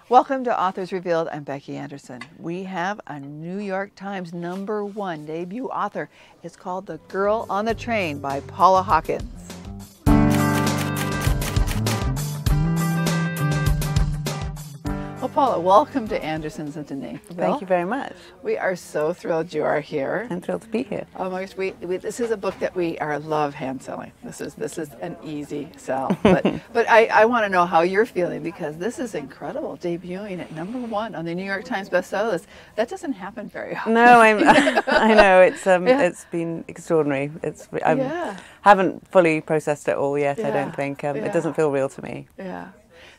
Welcome to Authors Revealed. I'm Becky Anderson. We have a New York Times #1 debut author. It's called The Girl on the Train by Paula Hawkins. Well, Paula, welcome to Anderson's into Naperville. Thank you very much. We are so thrilled you are here. I'm thrilled to be here. Oh my gosh, this is a book that we love hand selling. This is an easy sell. But I want to know how you're feeling, because this is incredible, debuting at #1 on the New York Times bestseller list. That doesn't happen very often. No, I know it's been extraordinary. I haven't fully processed it all yet. I don't think it doesn't feel real to me. Yeah.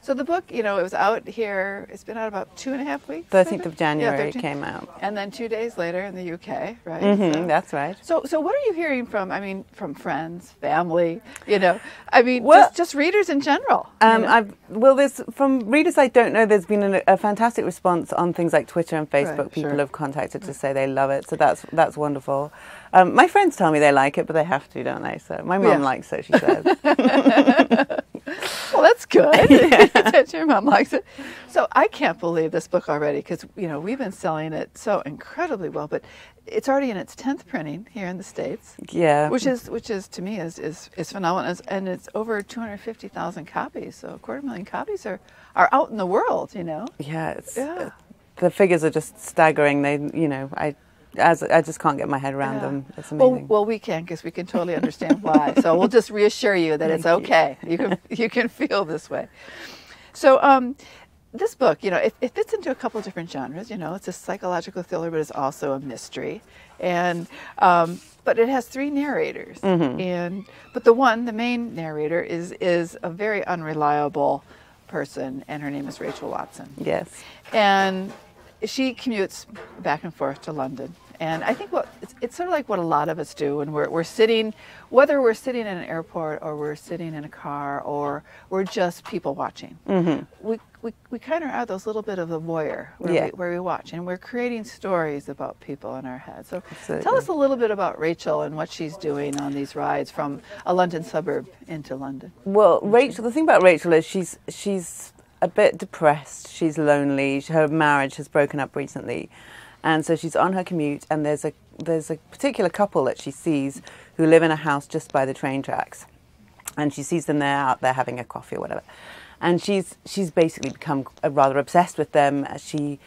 So the book, it was out here, it's been out about 2.5 weeks? 13th of January it came out. And then 2 days later in the UK, right? Mm-hmm, that's right. So what are you hearing from friends, family, just readers in general? There's, from readers I don't know, there's been a fantastic response on things like Twitter and Facebook. Right, People have contacted to say they love it, so that's wonderful. My friends tell me they like it, but they have to, don't they? So my mum likes it, she says. Well, that's good. Yeah. Your mom likes it. So I can't believe this book already, because we've been selling it so incredibly well, but it's already in its 10th printing here in the States. Yeah, which is to me is phenomenal, and it's over 250,000 copies. So 250,000 copies are out in the world. Yeah, the figures are just staggering. I just can't get my head around them. It's amazing. Well, we can, because we can totally understand why. So we'll just reassure you that it's okay. You can feel this way. So this book, it fits into a couple of different genres. It's a psychological thriller, but it's also a mystery. And but it has 3 narrators. Mm-hmm. But the main narrator is a very unreliable person, and her name is Rachel Watson. Yes. And she commutes back and forth to London. And I think it's sort of like what a lot of us do when we're sitting, whether we're sitting in an airport or we're sitting in a car or we're just people watching. Mm-hmm. We kind of are those little bit of the voyeur where we watch, and we're creating stories about people in our head. So tell us a little bit about Rachel and what she's doing on these rides from a London suburb into London. Well, Rachel, the thing about Rachel is she's a bit depressed. She's lonely. Her marriage has broken up recently, and so she's on her commute. And there's a particular couple that she sees who live in a house just by the train tracks, and she sees them there out there having a coffee or whatever. And she's basically become rather obsessed with them. She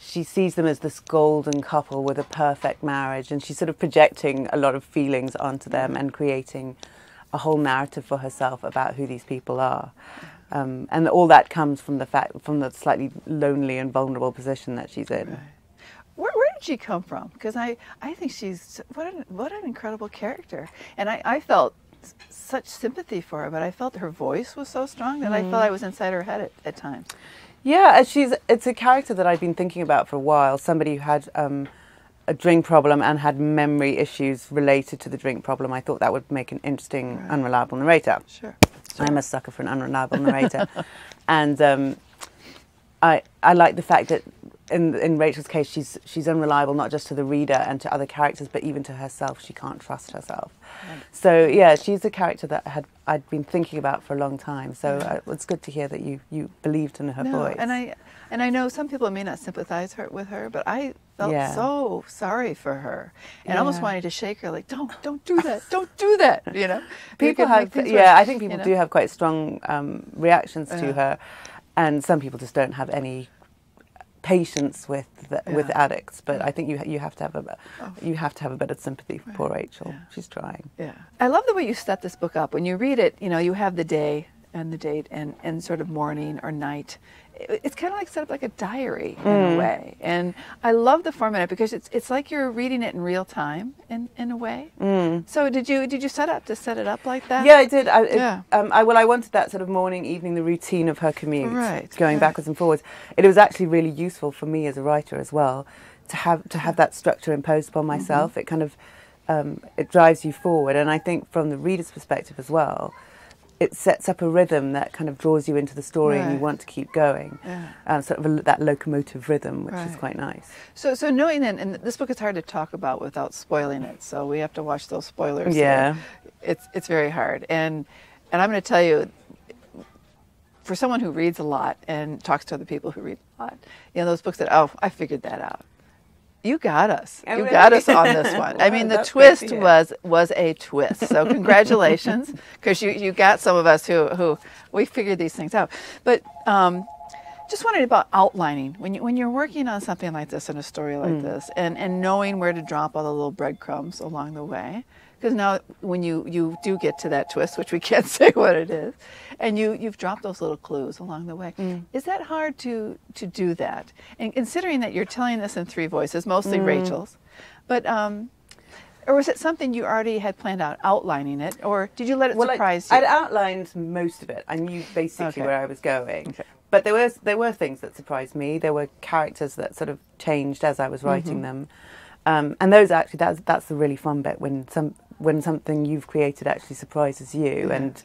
sees them as this golden couple with a perfect marriage, and she's sort of projecting a lot of feelings onto them and creating a whole narrative for herself about who these people are. And all that comes from the slightly lonely and vulnerable position that she's in. Right. Where did she come from? Because I think she's what an incredible character, and I felt such sympathy for her, but I felt her voice was so strong that I felt I was inside her head at times. Yeah, it's a character that I've been thinking about for a while. Somebody who had a drink problem and had memory issues related to the drink problem. I thought that would make an interesting, unreliable narrator. Sure. I'm a sucker for an unreliable narrator. And I like the fact that in Rachel's case, she's unreliable not just to the reader and to other characters, but even to herself. She can't trust herself. Right. So yeah, she's a character that I'd been thinking about for a long time. So it's good to hear that you believed in her voice. And I know some people may not sympathize with her, but I felt so sorry for her, and almost wanted to shake her, like, don't do that, don't do that. People have, I think people do have quite strong reactions to her, and some people just don't have any patience with addicts. But I think you have to have a bit of sympathy for poor Rachel. Yeah. She's trying. Yeah, I love the way you set this book up. When you read it, you have the day and the date and sort of morning or night. It's kind of like set up like a diary in a way, and I love the format because it's like you're reading it in real time in a way. So did you set it up like that? Yeah, I did. I wanted that sort of morning, evening, the routine of her commute, going backwards and forwards. It was actually really useful for me as a writer as well to have that structure imposed upon myself. It kind of it drives you forward, and I think from the reader's perspective as well, it sets up a rhythm that kind of draws you into the story and you want to keep going. Sort of that locomotive rhythm, which is quite nice. So knowing that, and this book is hard to talk about without spoiling it, so we have to watch those spoilers. Yeah. It's very hard. And I'm going to tell you, for someone who reads a lot and talks to other people who read a lot, those books that, oh, I figured that out. You got us. Oh, You really? got us on this one. Wow, I mean, the that's great to twist hear. was a twist. So congratulations, because you got some of us who we figured these things out. But just wondering about outlining when you're working on something like this, in a story like this, and knowing where to drop all the little breadcrumbs along the way. Because now when you do get to that twist, which we can't say what it is, and you've dropped those little clues along the way, is that hard to do that? And considering that you're telling this in 3 voices, mostly Rachel's, but or was it something you already had planned out outlining it, or did you let it surprise you? I'd outlined most of it. I knew basically where I was going. Okay. But there were things that surprised me. There were characters that sort of changed as I was writing them. And those actually, that's the really fun bit, when something you've created actually surprises you, and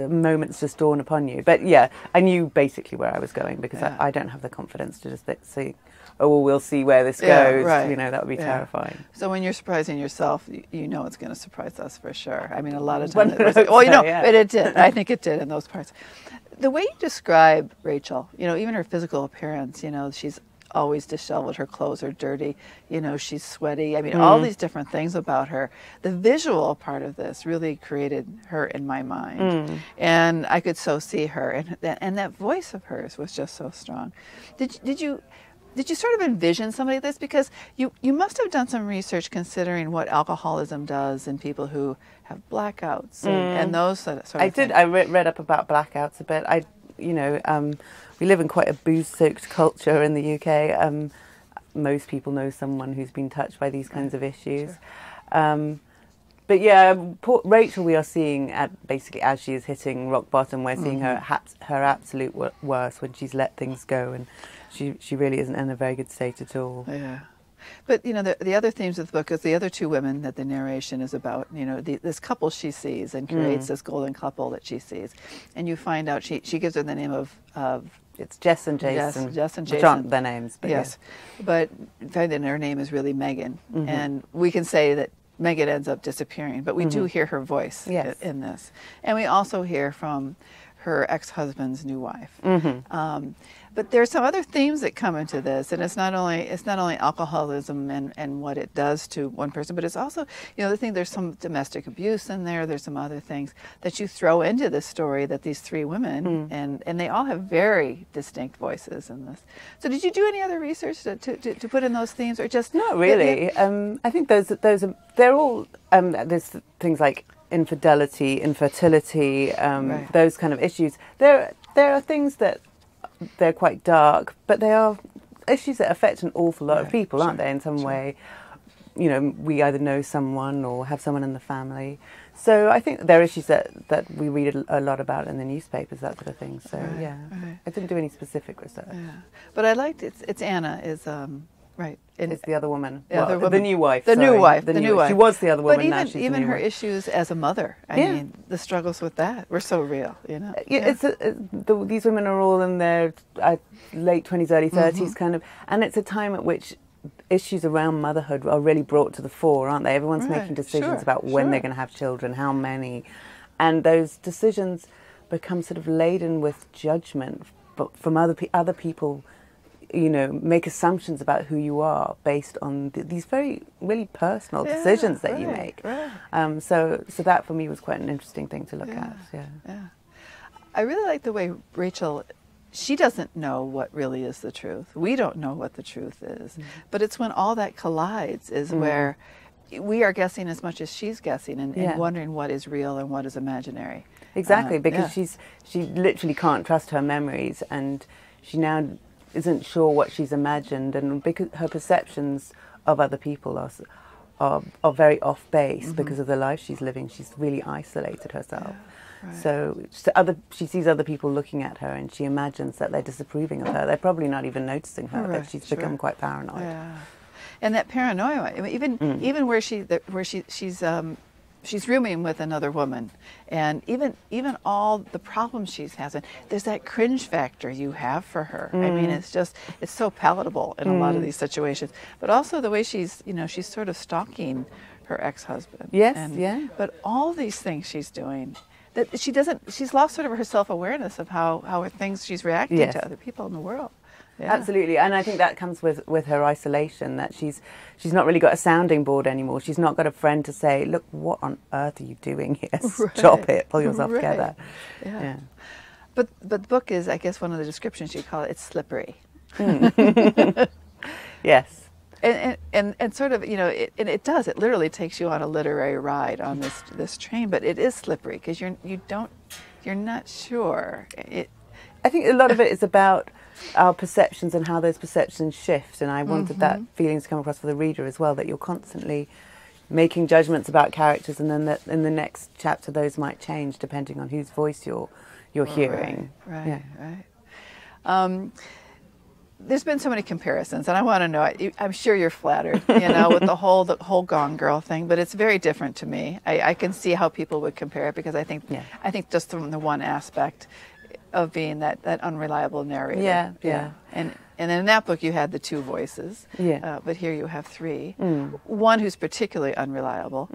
moments just dawn upon you. But yeah, I knew basically where I was going, because I don't have the confidence to just say, oh, well, we'll see where this goes. That would be terrifying. So when you're surprising yourself, you know it's going to surprise us for sure. I mean, a lot of Well, times. But it did. I think it did in those parts. The way you describe Rachel, even her physical appearance, she's always disheveled, her clothes are dirty, she's sweaty. I mean, all these different things about her. The visual part of this really created her in my mind. And I could so see her. And that voice of hers was just so strong. Did you sort of envision somebody like this? Because you must have done some research considering what alcoholism does in people who have blackouts and those sort of things. I read up about blackouts a bit. We live in quite a booze-soaked culture in the UK. Most people know someone who's been touched by these kinds of issues. Sure. But yeah, Rachel, we are seeing basically as she is hitting rock bottom. We're seeing her absolute worst when she's let things go, and she really isn't in a very good state at all. Yeah. But, the other themes of the book is the other 2 women that the narration is about, this couple she sees and creates this golden couple that she sees. And you find out, she gives her the name of it's Jess and Jason. Jess and Jason. Which aren't their names. But yes. Yeah. But find that her name is really Megan. And we can say that Megan ends up disappearing, but we do hear her voice in this. And we also hear from her ex-husband's new wife. But there's some other themes that come into this, and it's not only alcoholism and what it does to one person, but it's also, there's some domestic abuse in there. There's some other things that you throw into this story, that these 3 women, and they all have very distinct voices in this. So did you do any other research to put in those themes, or just not really? I think they're all there's things like infidelity, infertility, those kind of issues. There are things that they're quite dark, but they are issues that affect an awful lot of people, aren't they, in some way? We either know someone or have someone in the family. So I think there are issues that we read a lot about in the newspapers, that sort of thing. So I didn't do any specific research. Yeah. But I liked it's Anna is right. It's the other woman. The new wife. The new wife. She was the other woman. But now she's even the new her wife. issues as a mother. I mean, the struggles with that were so real. These women are all in their late 20s, early 30s, kind of, and it's a time at which issues around motherhood are really brought to the fore, aren't they? Everyone's making decisions about when they're going to have children, how many, and those decisions become sort of laden with judgment from other people. Make assumptions about who you are based on these very, really personal decisions that you make. Right. So that for me was quite an interesting thing to look at. Yeah. I really like the way Rachel, she doesn't know what really is the truth. We don't know what the truth is. But it's when all that collides is where we are guessing as much as she's guessing and wondering what is real and what is imaginary. Exactly, because she literally can't trust her memories, and she now isn't sure what she's imagined, and because her perceptions of other people are very off base because of the life she's living. She's really isolated herself. So she sees other people looking at her, and she imagines that they're disapproving of her. They're probably not even noticing her, but she's become quite paranoid. Yeah. And that paranoia, I mean, even where she's rooming with another woman, and even all the problems she's having, there's that cringe factor you have for her. I mean, it's so palatable in a lot of these situations. But also the way she's sort of stalking her ex-husband. Yes, But all these things she's doing, that she's lost sort of her self-awareness of how she's reacting Yes. to other people in the world. Yeah. Absolutely, and I think that comes with her isolation, that she's not really got a sounding board anymore. She's not got a friend to say, look, what on earth are you doing here? Stop it, pull yourself together. Yeah. But the book is, I guess, one of the descriptions you call it's slippery. Yes. And sort of, it does. It literally takes you on a literary ride on this train, but it is slippery because you're not sure. I think a lot of it is about our perceptions and how those perceptions shift, and I wanted that feeling to come across for the reader as well, that you're constantly making judgments about characters, and then that in the next chapter those might change depending on whose voice you're hearing. Right. There's been so many comparisons, and I want to know. I'm sure you're flattered, with the whole Gone Girl thing, but it's very different to me. I can see how people would compare it because I think just from the one aspect of being that unreliable narrator. Yeah. And in that book you had the two voices. Yeah. But here you have three. One who's particularly unreliable.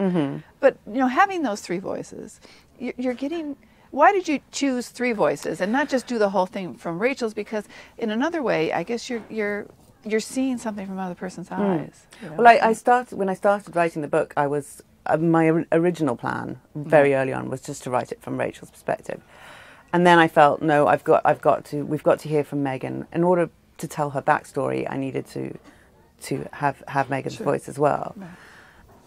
But having those three voices, you're getting. Why did you choose three voices and not just do the whole thing from Rachel's? Because in another way, I guess you're seeing something from another person's eyes. Well, when I started writing the book, I was my original plan very early on was just to write it from Rachel's perspective. And then I felt, no, we've got to hear from Megan. In order to tell her backstory, I needed to have Megan's voice as well. Right.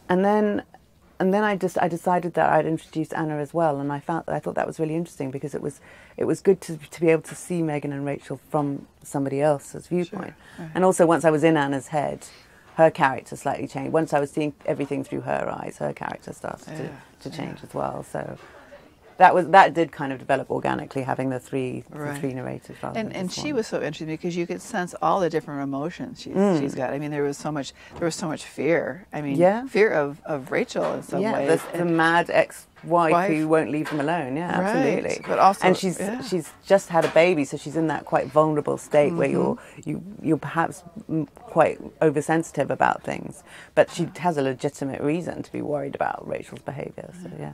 And then I decided that I'd introduce Anna as well, and I thought that was really interesting because it was good to be able to see Megan and Rachel from somebody else's viewpoint. Sure. Right. And also once I was in Anna's head, her character slightly changed. Once I was seeing everything through her eyes, her character started to change as well. So that did kind of develop organically, having the three narrators. And she was so interesting because you could sense all the different emotions she's got. I mean, there was so much fear. I mean, fear of Rachel in some ways. The mad ex-wife who won't leave them alone. Yeah, absolutely. Right. But also, and she's just had a baby, so she's in that quite vulnerable state where you're perhaps quite oversensitive about things, but she has a legitimate reason to be worried about Rachel's behaviour. So yeah.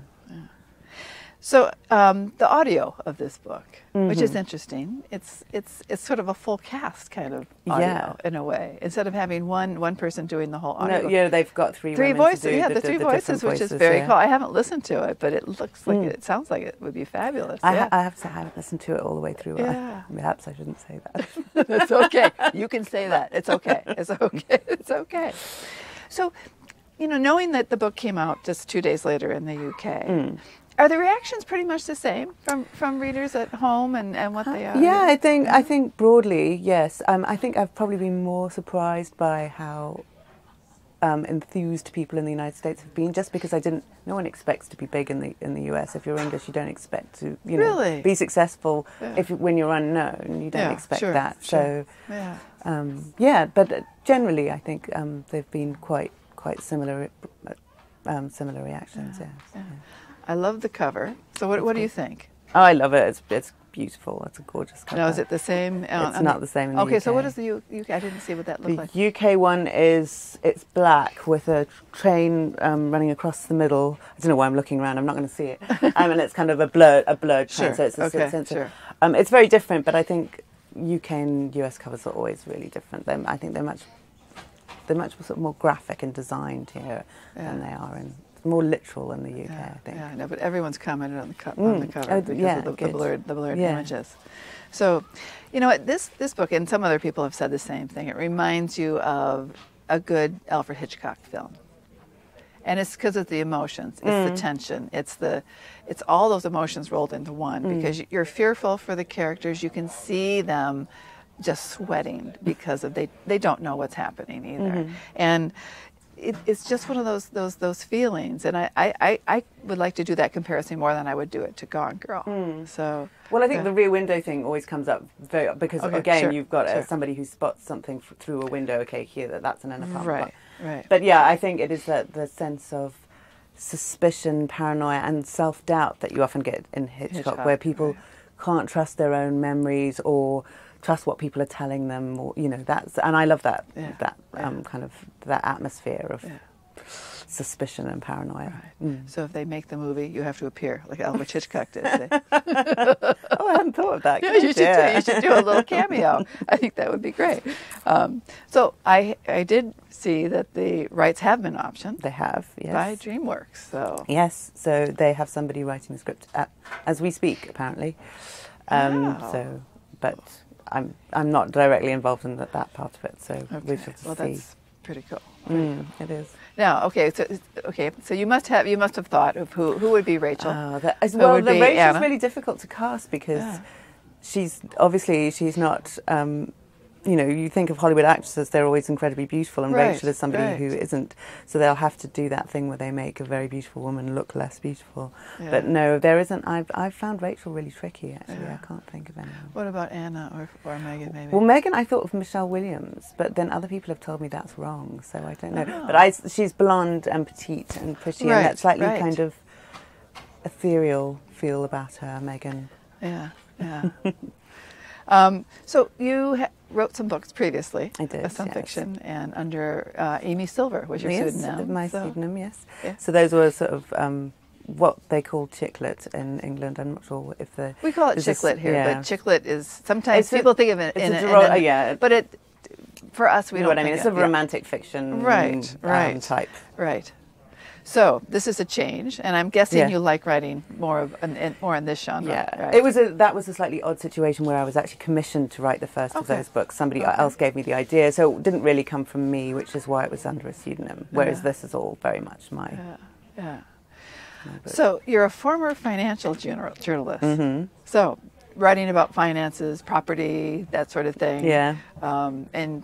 So the audio of this book, which is interesting, it's sort of a full cast kind of audio in a way. Instead of having one person doing the whole audio. No, they've got three voices. To do the three voices, which is very cool. I haven't listened to it, but it looks like it sounds like it would be fabulous. I have to say I haven't listened to it all the way through. Yeah. Perhaps I shouldn't say that. That's okay. You can say that. It's okay. It's okay. It's okay. So, knowing that the book came out just 2 days later in the UK. Are the reactions pretty much the same from readers at home and what they are? Yeah, I think broadly, yes. I think I've probably been more surprised by how enthused people in the United States have been, just because no one expects to be big in the US. If you're English, you don't expect to be successful. When you're unknown, you don't expect that. Sure. So but generally, I think they've been quite similar reactions. Yeah. I love the cover. So what do you think? Oh, I love it. It's beautiful. It's a gorgeous cover. Now, is it the same? It's not the same in the UK. Okay, so what is the UK? I didn't see what that looked like. The UK one it's black with a train running across the middle. I don't know why I'm looking around. I'm not going to see it. And it's kind of a blurred train. So it's it's very different, but I think UK and US covers are always really different. I think they're much sort of more graphic and designed here than they are in. More literal in the UK, I think. Yeah, no, but everyone's commented on the cover because of the blurred images. So, this book, and some other people have said the same thing. It reminds you of a good Alfred Hitchcock film, and it's because of the emotions, it's the tension, it's all those emotions rolled into one. Because you're fearful for the characters, you can see them just sweating because they don't know what's happening either, and. It's just one of those feelings, and I would like to do that comparison more than I would do it to Gone Girl. So, well, I think the Rear Window thing always comes up because you've got somebody who spots something through a window. Okay, here that's an inner right. But yeah, I think it is the sense of suspicion, paranoia, and self-doubt that you often get in Hitchcock, where people can't trust their own memories or trust what people are telling them, or and I love that kind of that atmosphere of suspicion and paranoia. Right. So if they make the movie, you have to appear like Alfred Hitchcock did. Say. Oh, I hadn't thought of that. Yeah, you should do a little cameo. I think that would be great. So I did see that the rights have been optioned. They have, yes. By DreamWorks. So yes, so they have somebody writing the script as we speak, apparently. Wow. So, but I'm not directly involved in that part of it. So we shall see. Well, that's pretty cool. It is. Now, so you must have thought of who would be Rachel. Rachel's really difficult to cast because she's not. You think of Hollywood actresses; they're always incredibly beautiful, and Rachel is somebody who isn't. So they'll have to do that thing where they make a very beautiful woman look less beautiful. Yeah. But no, there isn't. I've found Rachel really tricky. Actually, I can't think of anyone. What about Anna or Megan? Maybe. Well, Megan, I thought of Michelle Williams, but then other people have told me that's wrong. So I don't know. But she's blonde and petite and pretty, and that slightly kind of ethereal feel about her, Megan. Yeah. So you wrote some books previously. I did, some fiction, and under Amy Silver was your pseudonym. My pseudonym, yes. Yeah. So those were sort of what they call chick lit in England. I'm not sure if we call it chick lit here, but chick lit is sometimes people think of it but it for us we don't. What I mean, it's a romantic fiction, type, right. So this is a change, and I'm guessing you like writing more in this genre. Yeah, right? That was a slightly odd situation where I was actually commissioned to write the first of those books. Somebody else gave me the idea, so it didn't really come from me, which is why it was under a pseudonym. Whereas this is all very much my. Yeah. So you're a former financial journalist. Mm-hmm. So writing about finances, property, that sort of thing. Yeah. And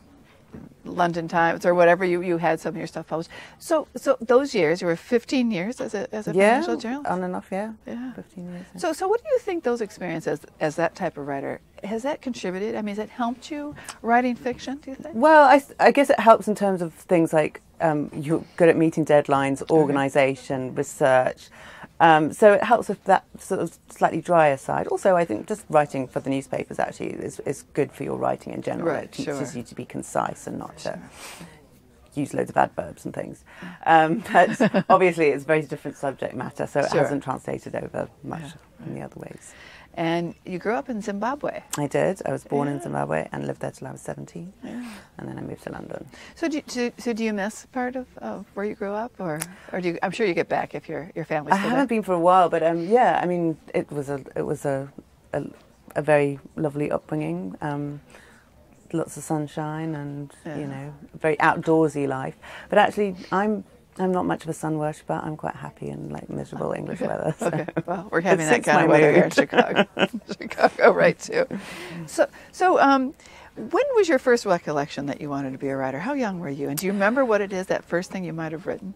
London Times or whatever you had some of your stuff published. So those years, you were 15 years as a financial journalist? On and off, yeah. 15 years. Yeah. So what do you think those experiences as that type of writer, has that contributed? I mean, has it helped you writing fiction, do you think? Well, I guess it helps in terms of things like you're good at meeting deadlines, organisation, research. So it helps with that sort of slightly drier side. Also, I think just writing for the newspapers actually is good for your writing in general. Right, it teaches you to be concise and not to use loads of adverbs and things. But obviously it's very different subject matter, so it hasn't translated over much in the other ways. And you grew up in Zimbabwe. I did. I was born in Zimbabwe and lived there till I was 17. Yeah. And then I moved to London. So do you miss part of where you grew up, or do you, I'm sure you get back if your family's I haven't been for a while, but yeah, I mean, it was a very lovely upbringing. Lots of sunshine and a very outdoorsy life. But actually, I'm not much of a sun worshipper. I'm quite happy in miserable English weather. So. Okay, well, we're having that kind of weather here in Chicago. Chicago, right, too. So, when was your first recollection that you wanted to be a writer? How young were you? And do you remember what it is, that first thing you might have written?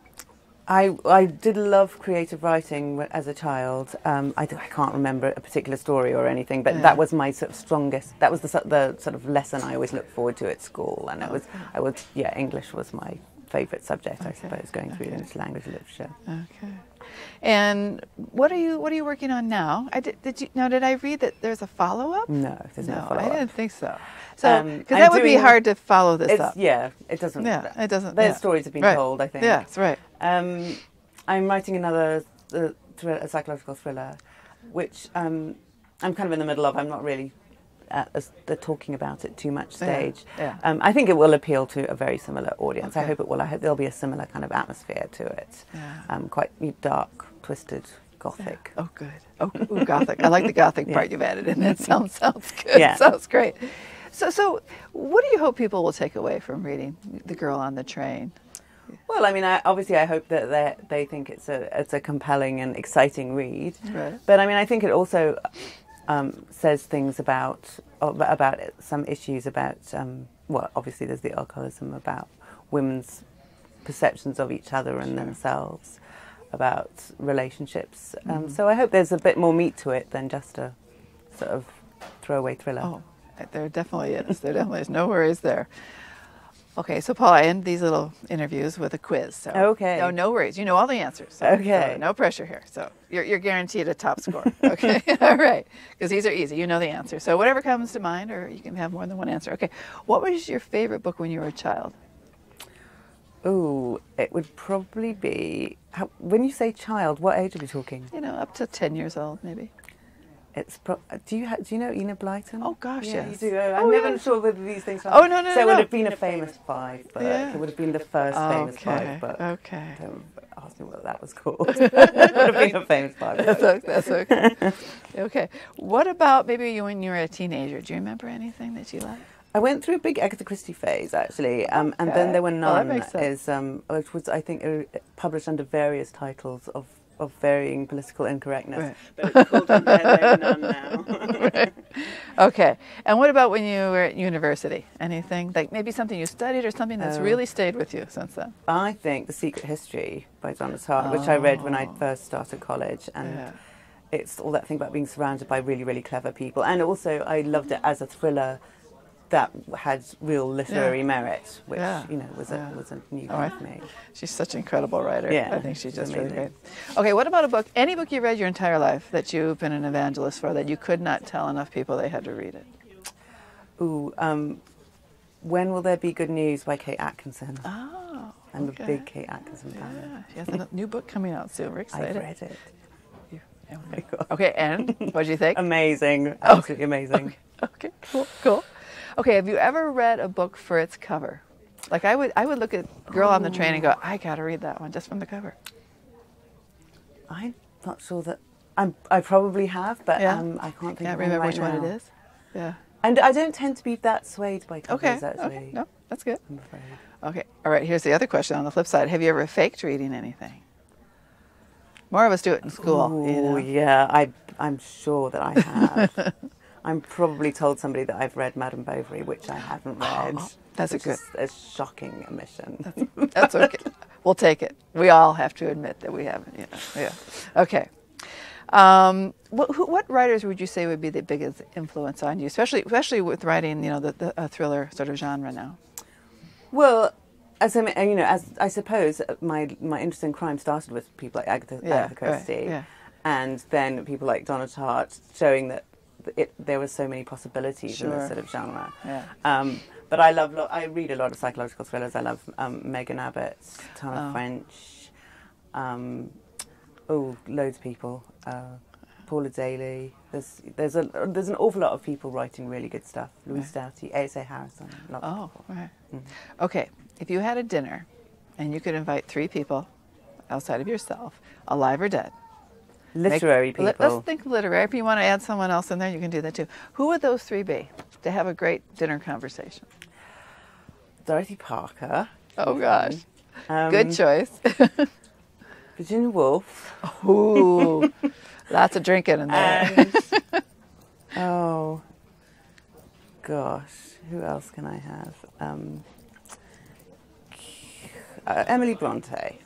I did love creative writing as a child. I can't remember a particular story or anything, but that was my sort of strongest. That was the sort of lesson I always looked forward to at school, and English was my favourite subject, I suppose, going through English language literature. Okay. And what are you working on now? Did I read that there's a follow-up? No, there's no follow-up. I didn't think so. So, because that would be hard to follow this up. Yeah, it doesn't. Yeah, it doesn't. Their stories have been told, I think. Yeah, that's right. I'm writing another a psychological thriller, which I'm kind of in the middle of. I'm not really at the talking about it too much stage. Yeah. I think it will appeal to a very similar audience. Okay. I hope it will. I hope there'll be a similar kind of atmosphere to it. Yeah. Quite dark, twisted, gothic. Yeah. Oh, good. Oh, gothic. I like the gothic part you've added in. That sounds good. Yeah. Sounds great. So what do you hope people will take away from reading The Girl on the Train? Well, I mean, I hope that they think it's a compelling and exciting read. Right. But I mean, I think it also says things about some issues about obviously there's the alcoholism, about women's perceptions of each other and themselves, about relationships. So I hope there's a bit more meat to it than just a sort of throwaway thriller. Oh, there definitely is. There definitely is. No worries there. Okay, so Paula, I end these little interviews with a quiz. So okay. No worries. You know all the answers. So, okay. So no pressure here. So you're guaranteed a top score. Okay. All right. Because these are easy. You know the answer. So whatever comes to mind, or you can have more than one answer. Okay. What was your favorite book when you were a child? Ooh, it would probably be, when you say child, what age are we talking? You know, up to 10 years old, maybe. It's do you know Enid Blyton? Oh gosh, yeah, yes. you do. I'm never yes. sure whether these things. Oh no, no, So no. it would have been a famous 5 book. Yeah. It would have been the first famous 5 book. Okay. Don't ask me what that was called. It would have been a famous 5 book. That's okay. Okay. What about maybe you when you were a teenager? Do you remember anything that you liked? I went through a big Agatha Christie phase actually, and then there were Well, that none. makes sense. Which was I think published under various titles of varying political incorrectness. Right. But it's called there are none now. Right. Okay. And what about when you were at university? Anything like maybe something you studied or something that's really stayed with you since then? I think The Secret History by Donna Tartt, which I read when I first started college, and it's all that thing about being surrounded by really, really clever people, and also I loved it as a thriller that had real literary merit, which you know was a new thing for me. She's such an incredible writer. Yeah, I think she's just amazing. really great. Okay, what about a book? Any book you read your entire life that you've been an evangelist for that you could not tell enough people they had to read it? Ooh, When Will There Be Good News by Kate Atkinson. Oh, I'm a big Kate Atkinson fan. Yeah, she has a new book coming out soon. We're excited. I've read it. Okay, and what did you think? Amazing, absolutely amazing. Okay, cool. Okay, have you ever read a book for its cover? Like I would look at Girl on the Train and go, I gotta read that one just from the cover. I'm not sure that I probably have, but I can't think. Can't of remember right which now. one it is. Yeah. And I don't tend to be that swayed by covers. Okay. Actually, Okay. No, that's good. I'm afraid. Okay. All right. Here's the other question on the flip side. Have you ever faked reading anything? More of us do it in school. Oh, you know? yeah. I'm sure that I have. I'm probably told somebody that I've read Madame Bovary, which I haven't read. That's which is a shocking omission. That's okay. We'll take it. We all have to admit that we haven't. You know. Yeah. Okay. What writers would you say would be the biggest influence on you, especially with writing, you know, the thriller sort of genre now? Well, as I suppose my interest in crime started with people like Agatha Christie, right, and then people like Donna Tartt, showing that there were so many possibilities in this sort of genre. Yeah. But I read a lot of psychological thrillers. I love Megan Abbott's Tana French. Loads of people. Paula Daly. There's an awful lot of people writing really good stuff. Louise Doughty, A.S.A. Harrison. Lots of people. Right. Mm-hmm. Okay, if you had a dinner, and you could invite 3 people outside of yourself, alive or dead. Literary people. Let's think literary. If you want to add someone else in there, you can do that too. Who would those 3 be to have a great dinner conversation? Dorothy Parker. Oh gosh, good choice. Virginia Woolf. Ooh, lots of drinking in there. And, oh, gosh, who else can I have? Emily Bronte.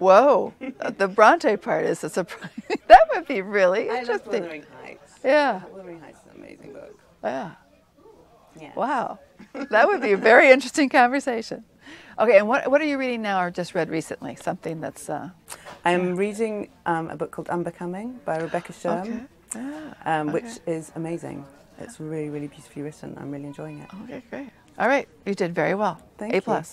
Whoa, the Bronte part is a surprise. That would be really I interesting. love Wuthering Heights. Yeah. Wuthering Heights is an amazing book. Yeah. Yeah. Wow, that would be a very interesting conversation. Okay, and what are you reading now or just read recently? Something that's... I'm reading a book called Unbecoming by Rebecca Sherm, which is amazing. It's really, really beautifully written. I'm really enjoying it. Okay, great. All right, you did very well. Thank you. A+.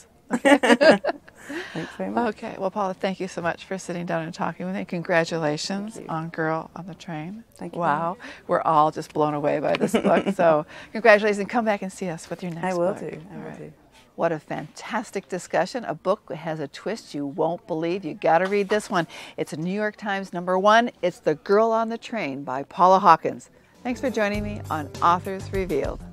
Thanks very much. Okay, well, Paula, thank you so much for sitting down and talking with me. Congratulations on Girl on the Train. Thank you. Wow, we're all just blown away by this book. So congratulations, and come back and see us with your next book. I will do. What a fantastic discussion. A book that has a twist you won't believe. You got to read this one. It's a New York Times #1. It's The Girl on the Train by Paula Hawkins. Thanks for joining me on Authors Revealed.